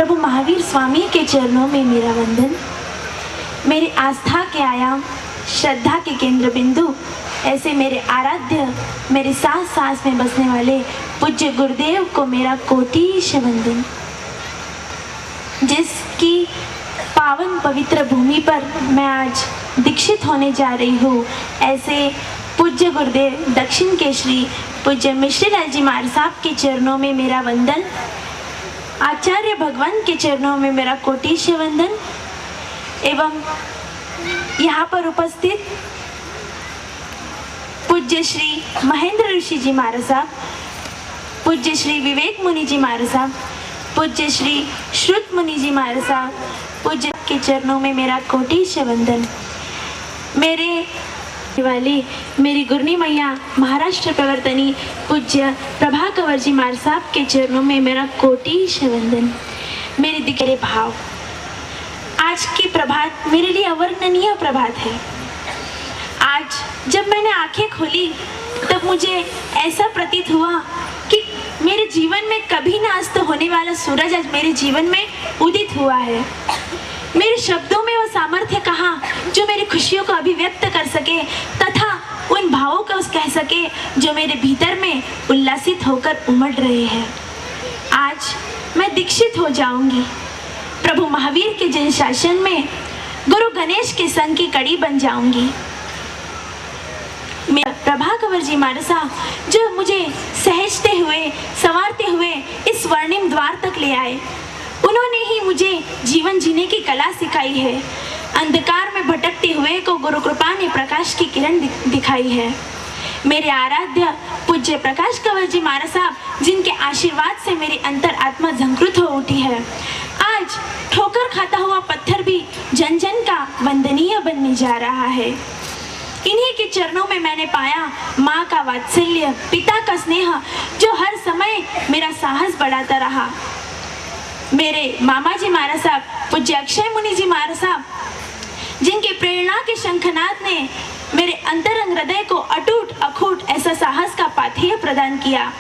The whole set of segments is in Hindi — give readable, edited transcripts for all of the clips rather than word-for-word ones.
प्रभु महावीर स्वामी के चरणों में मेरा वंदन। मेरी आस्था के आयाम, श्रद्धा के केंद्र बिंदु, ऐसे मेरे आराध्य, मेरे सांस सांस में बसने वाले पूज्य गुरुदेव को मेरा कोटिश वंदन। जिसकी पावन पवित्र भूमि पर मैं आज दीक्षित होने जा रही हूँ, ऐसे पूज्य गुरुदेव दक्षिण के श्री पूज्य मिश्री लाल जी महाराज साहब के चरणों में मेरा वंदन। आचार्य भगवान के चरणों में मेरा कोटिश वंदन। एवं यहाँ पर उपस्थित पूज्य श्री महेंद्र ऋषि जी महाराज साहब, पूज्य श्री विवेक मुनि जी महाराज साहब, पूज्य श्री श्रुत मुनि जी महाराज साहब, पूज्य के चरणों में मेरा कोटिश वंदन। मेरे वाली मेरी गुरनी मैया महाराष्ट्र प्रवर्तनी पूज्य प्रभा कंवर जी महाराज साहब के चरणों में मेरा कोटिश वंदन। मेरे दिगरे भाव, आज की प्रभात मेरे लिए अवर्णनीय प्रभात है। आज जब मैंने आंखें खोली तब मुझे ऐसा प्रतीत हुआ कि मेरे जीवन में कभी ना अस्त होने वाला सूरज आज मेरे जीवन में उदित हुआ है। मेरे शब्दों में वो सामर्थ्य कहाँ जो मेरी खुशियों को अभिव्यक्त कर सके तथा उन भावों को कह सके जो मेरे भीतर में उल्लासित होकर उमड़ रहे हैं। आज मैं दीक्षित हो जाऊंगी। प्रभु महावीर के जन शासन में गुरु गणेश के संग की कड़ी बन जाऊंगी। मेरा प्रभा कंवर जी महाराज साहब जो मुझे सहजते हुए संवारते हुए इस स्वर्णिम द्वार तक ले आए, उन्होंने ही मुझे जीवन जीने की कला सिखाई है। अंधकार में भटकते हुए को गुरु कृपा ने प्रकाश की किरण दिखाई है। मेरे आराध्य पूज्य प्रकाश कंवर जी महाराज साहब जिनके आशीर्वाद से मेरी अंतर आत्मा झंकृत हो उठी है, आज ठोकर खाता हुआ पत्थर भी जन जन का वंदनीय बनने जा रहा है। इन्हीं के चरणों में मैंने पाया माँ का वात्सल्य, पिता का स्नेह जो हर समय मेरा साहस बढ़ाता रहा। मेरे मामा जी महाराज साहब पूज्य अक्षय मुनि जी महाराज साहब जिनके प्रेरणा के शंखनाद ने मेरे अंतरंग हृदय को अटूट अखूट ऐसा साहस का पाथेय प्रदान किया।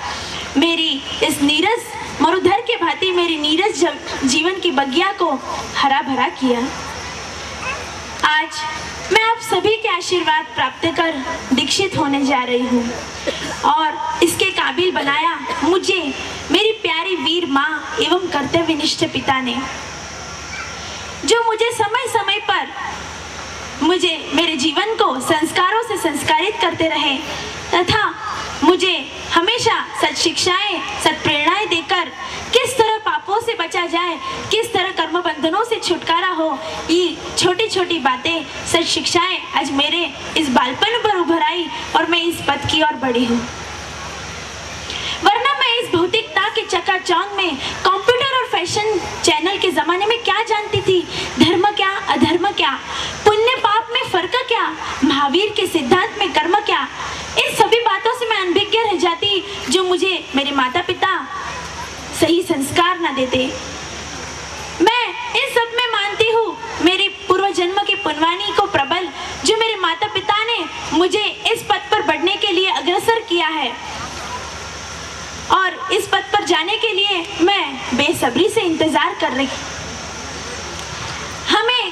मेरी इस नीरस मरुधर के भांति मेरी नीरस जीवन की बगिया को हरा भरा किया। आज मैं आप सभी के आशीर्वाद प्राप्त कर दीक्षित होने जा रही हूँ और इसके काबिल बनाया मुझे मेरी प्यारी वीर माँ एवं कर्तव्यनिष्ठ पिता ने, जो मुझे समय समय पर मुझे मेरे जीवन को संस्कारों से संस्कारित करते रहे तथा मुझे हमेशा सच शिक्षाएं, सत प्रेरणाएं देकर किस तरह पापों से बचा जाए, किस तरह कर्म बंधनों से छुटकारा हो, ये छोटी छोटी बातें, सच शिक्षाएं आज मेरे इस बालपन पर उभर आई और मैं इस पद की ओर बढ़ी हूँ। वरना मैं इस भौतिकता के चकाचौंध में कंप्यूटर और फैशन चैनल के जमाने में क्या जानती थी? धर्म क्या, अधर्म क्या, पुण्य पाप में फर्क क्या, महावीर के सिद्धांत में कर्म क्या, इन सभी बातों से मैं अनभिज्ञ रह जाती जो मुझे मेरे माता पिता सही संस्कार न देते। मैं इन सब में मानती हूँ मेरी पूर्व जन्म की पुण्यवाणी को प्रबल, जो मेरे माता पिता ने मुझे इस पद पर बढ़ने के लिए अग्रसर किया है और इस पद पर जाने के लिए मैं बेसब्री से इंतजार कर रही। हमें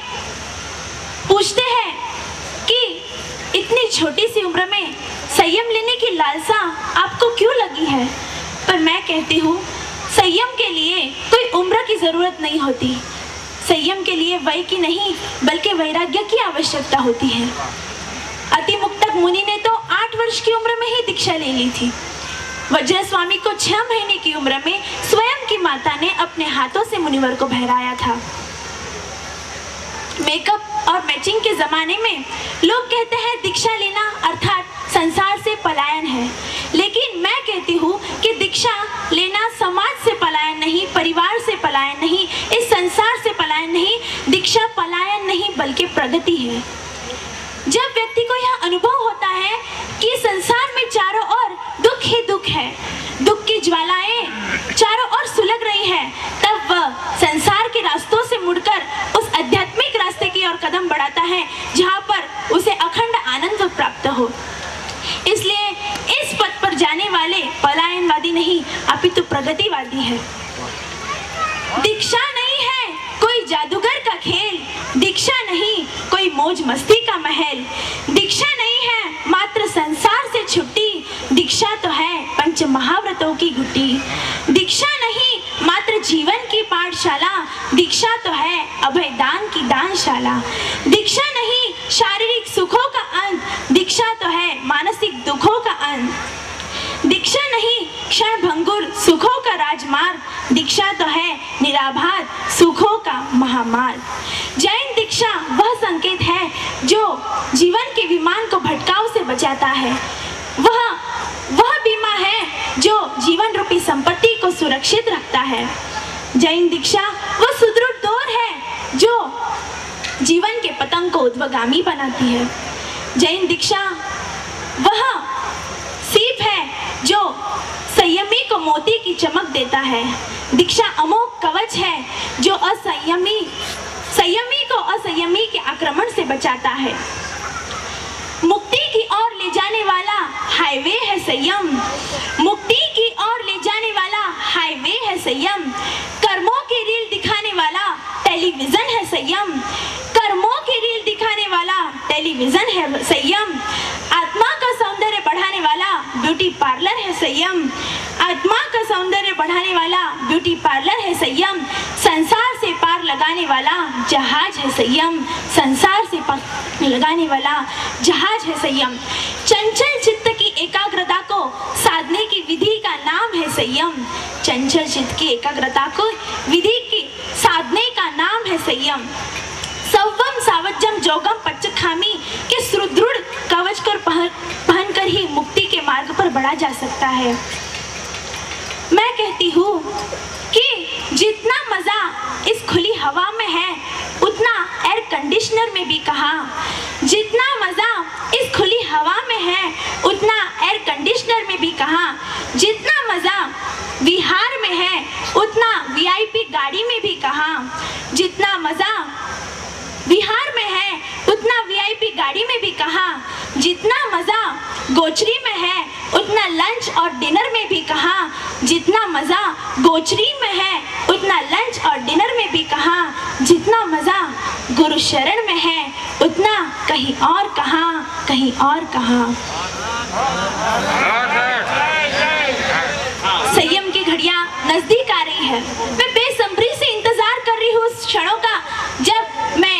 पूछते हैं कि इतनी छोटी सी उम्र में संयम लेने की लालसा आपको क्यों लगी है? पर मैं कहती हूँ संयम के लिए कोई उम्र की जरूरत नहीं होती। संयम के लिए वय की नहीं बल्कि वैराग्य की आवश्यकता होती है। अति मुक्तक मुनि ने तो 8 वर्ष की उम्र में ही दीक्षा ले ली थी। वज्र स्वामी को 6 महीने की उम्र में स्वयं की माता ने अपने हाथों से मुनिवर को बहराया था। मेकअप और मैचिंग के जमाने में लोग कहते हैं दीक्षा लेना अर्थात संसार से पलायन है, लेकिन मैं कहती हूँ कि दीक्षा लेना समाज से पलायन नहीं, परिवार से पलायन नहीं, इस संसार से पलायन नहीं, दीक्षा पलायन नहीं बल्कि प्रगति है। जब व्यक्ति को यह अनुभव होता है कि संसार में चारों ओर दुख ही दुख है, दुख की ज्वालाएं चारों ओर सुलग रही हैं, तब वह संसार के रास्तों से मुड़कर उस आध्यात्मिक रास्ते की ओर कदम बढ़ाता है जहाँ पर उसे अखंड आनंद प्राप्त हो। इसलिए इस पथ पर जाने वाले पलायनवादी नहीं अपितु प्रगतिवादी है। दीक्षा नहीं जादूगर का खेल, दीक्षा नहीं कोई मौज मस्ती का महल। दीक्षा नहीं है मात्र संसार से छुट्टी, दीक्षा तो है पंच महाव्रतों की गुट्टी। दीक्षा नहीं मात्र जीवन की पाठशाला, दीक्षा तो है अभय दान की दानशाला। दीक्षा नहीं शारीरिक सुखों का अंत, दीक्षा तो है मानसिक दुखों का अंत। दीक्षा नहीं क्षण भंगुर सुखों का राजमार्ग, दीक्षा तो है निराभार सुखों का महामार्ग। जैन दीक्षा वह संकेत है जो जीवन के विमान को भटकाव से बचाता है। वह बीमा है जो जीवन रूपी संपत्ति को सुरक्षित रखता है। जैन दीक्षा वह सुदृढ़ डोर है जो जीवन के पतंग को ऊर्ध्वगामी बनाती है। जैन दीक्षा वह सीप है जो संयमी को मोती की चमक देता है। दीक्षा अमोघ कवच है जो संयमी को असंयमी के आक्रमण से बचाता है। मुक्ति की ओर ले जाने वाला हाईवे है संयम, मुक्ति की ओर ले जाने वाला हाईवे है संयम। कर्मों की रील दिखाने वाला टेलीविजन है संयम, कर्मों की रील दिखाने वाला टेलीविजन है संयम। आत्मा का सौंदर्य बढ़ाने वाला ब्यूटी पार्लर है संयम, आत्मा का सौंदर्य बढ़ाने वाला ब्यूटी पार्लर है संयम। संसार से पार लगाने वाला जहाज है संयम, संसार से पार लगाने वाला जहाज है संयम। चंचल चित्त की एकाग्रता को साधने की विधि का नाम है संयम, चंचल चित्त की एकाग्रता को विधि की साधने का नाम है संयम। संवम सावज्जम जोगम पच्चखामी के सुदृढ़ कवच कर पहनकर ही मुक्ति के मार्ग पर बढ़ा जा सकता है। मैं कहती हूँ कि जितना मजा इस खुली हवा में है उतना एयर कंडीशनर में भी कहाँ। जितना मजा इस खुली हवा में है उतना एयर कंडीशनर में भी कहाँ। जितना मजा विहार में है उतना वीआईपी गाड़ी में भी कहाँ। जितना मजा बिहार में है उतना वीआईपी गाड़ी में भी कहाँ। जितना मजा गोचरी में है उतना लंच और डिनर में भी कहाँ। जितना मजा गोचरी में है उतना लंच और डिनर में भी कहाँ। जितना मजा गुरु शरण में है उतना कहीं और कहाँ, कहीं और कहाँ। संयम की घड़ियां नजदीक आ रही है। मैं बेसब्री से इंतजार कर रही हूँ उस क्षणों का जब मैं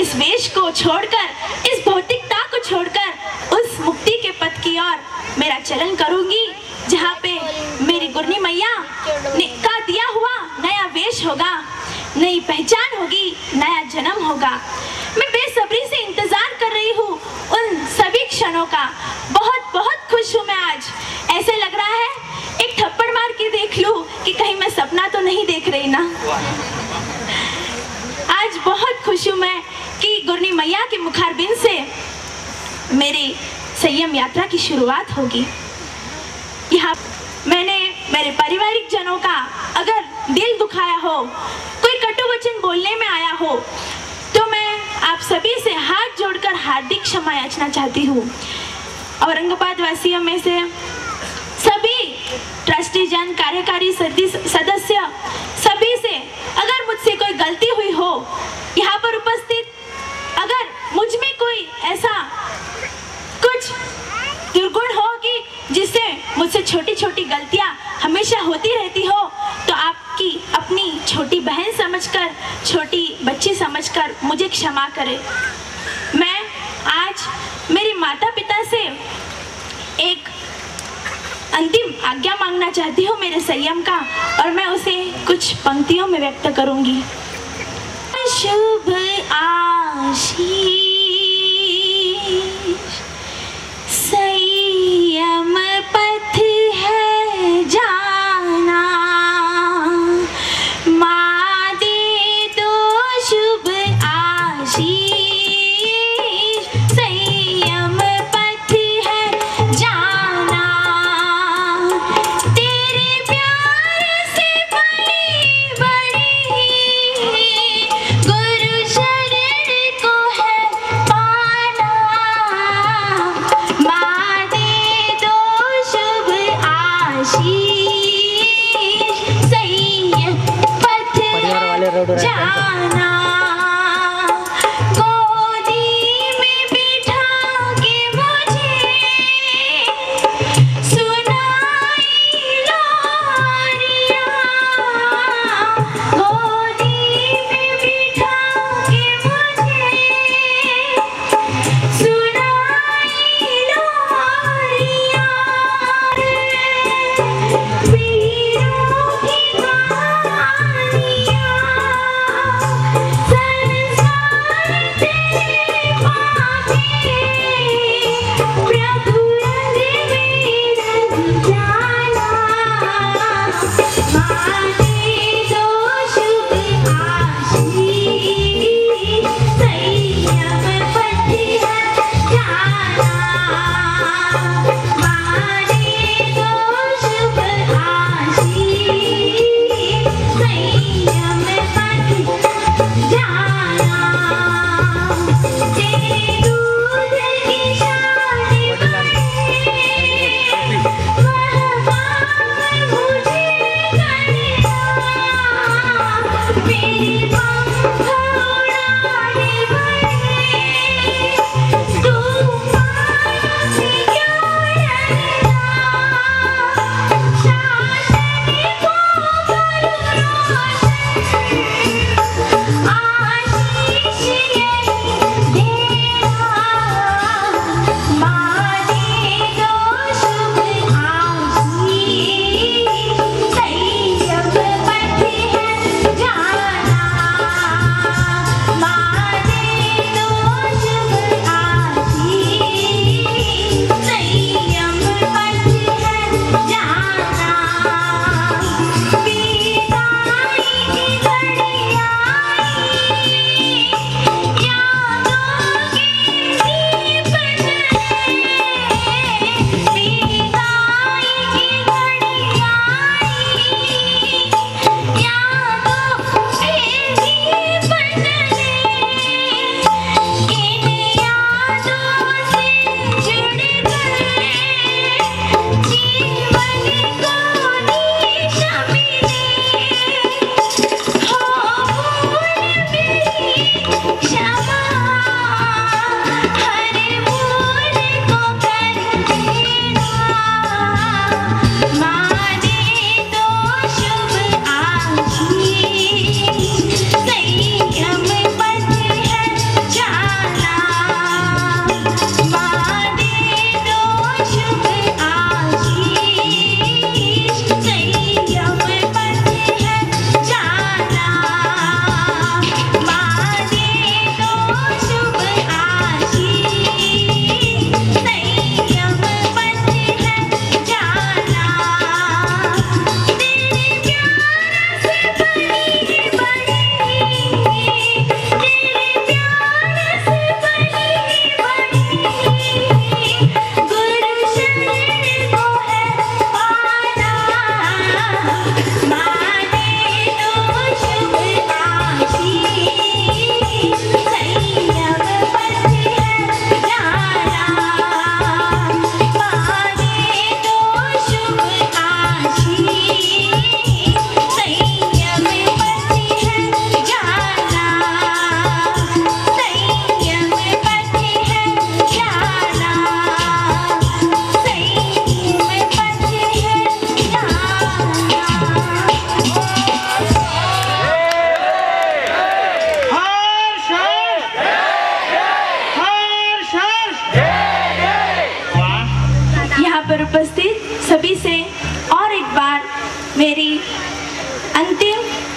इस वेश को छोड़कर, इस भौतिकता को छोड़कर उस मुक्ति के पथ की ओर मेरा चलन करूंगी, जहाँ पे मेरी गुरनी मैया का दिया हुआ नया वेश होगा, नई पहचान होगी, नया जन्म होगा। मैं बेसब्री से इंतजार कर रही हूँ उन सभी क्षणों का। बहुत बहुत खुश हूँ मैं आज। ऐसे लग रहा है एक थप्पड़ मार के देख लूं कि कहीं मैं सपना तो नहीं देख रही ना। आज बहुत खुश हूँ मैं कि गुरनी मैया के मुखारबिंद से मेरी संयम यात्रा की शुरुआत होगी। यहाँ मैंने मेरे पारिवारिक जनों का अगर दिल दुखाया हो, कोई कटु वचन बोलने में आया हो, तो मैं आप सभी से हाथ जोड़कर हार्दिक क्षमा याचना चाहती हूँ। औरंगाबाद वासियों में से सभी ट्रस्टी जन, कार्यकारी सदस्य, सभी से अगर मुझसे कोई गलती हुई हो, यहाँ पर उपस्थित अगर मुझ में कोई ऐसा कुछ दुर्गुण हो कि जिससे मुझसे छोटी छोटी गलतियाँ हमेशा होती रहती हो, तो आपकी अपनी छोटी बहन समझकर, छोटी बच्ची समझकर मुझे क्षमा करें। मैं आज मेरे माता पिता से एक अंतिम आज्ञा मांगना चाहती हूँ मेरे संयम का, और मैं उसे कुछ पंक्तियों में व्यक्त करूंगी। शुभ आशीष संयम पथ है जाना, माँ दे दो शुभ आशीष संयम पथ है जाना, तेरे प्यार से पली बड़ी गुरु शरण को है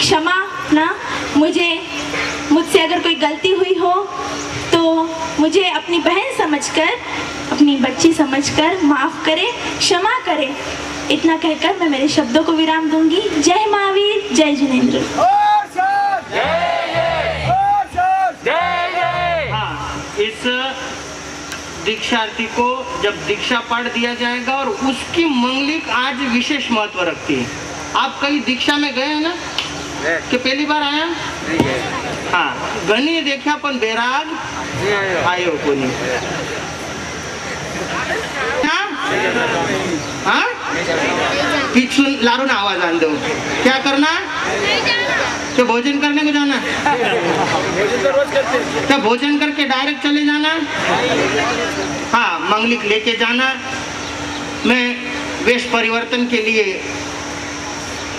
क्षमा ना, मुझसे अगर कोई गलती हुई हो तो मुझे अपनी बहन समझकर, अपनी बच्ची समझकर माफ़ करे, क्षमा करे। इतना कहकर मैं मेरे शब्दों को विराम दूंगी। जय महावीर, जय जिनेंद्र। इस दीक्षार्थी को जब दीक्षा पढ़ दिया जाएगा और उसकी मंगलिक आज विशेष महत्व रखती है। आप कहीं दीक्षा में गए हैं ना कि पहली बार आया? हाँ, घनी देखा पण बैराग आयो को नहीं। हाँ, पीछू लारू ना आवाज आन दो। क्या करना? तो भोजन करने को जाना, क्या भोजन करके डायरेक्ट चले जाना? हाँ, मंगलिक लेके जाना। मैं वेश परिवर्तन के लिए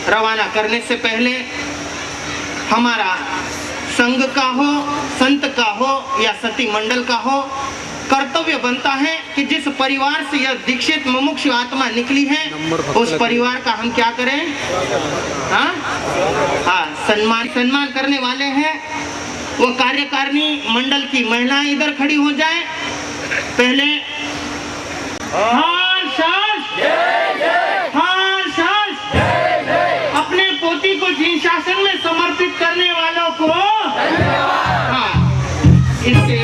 रवाना करने से पहले हमारा संघ का हो, संत का हो या सती मंडल का हो, कर्तव्य बनता है कि जिस परिवार से यह दीक्षित मुमुक्षु आत्मा निकली है उस परिवार का हम क्या करें? हाँ, सम्मान करने वाले हैं। वो कार्यकारिणी मंडल की महिलाएं इधर खड़ी हो जाए। पहले अपने पोती को जिन शासन में समर्पित करने वालों को हाँ, इसके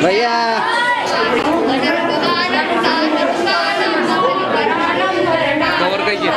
भैया कवर कहिए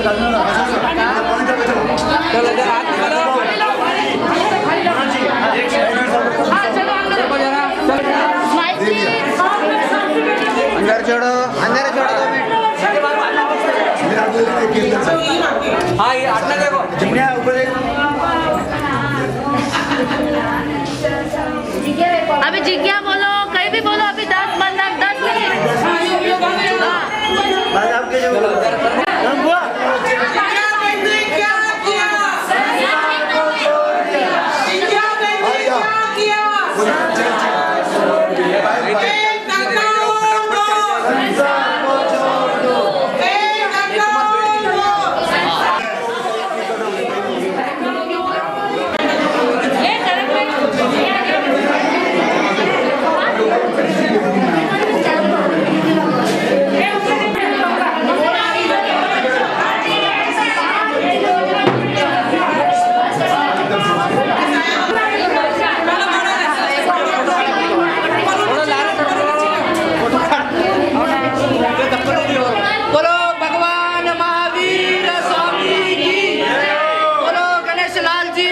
चलो जरा हाथ निकालो देखो जरा अंदर छोड़ो 2 मिनट हाँ ये आटना देखो अभी जिज्ञा बोलो कहीं भी बोलो अभी 10 मिनट बोलो भगवान महावीर स्वामी की बोलो गणेश लाल जी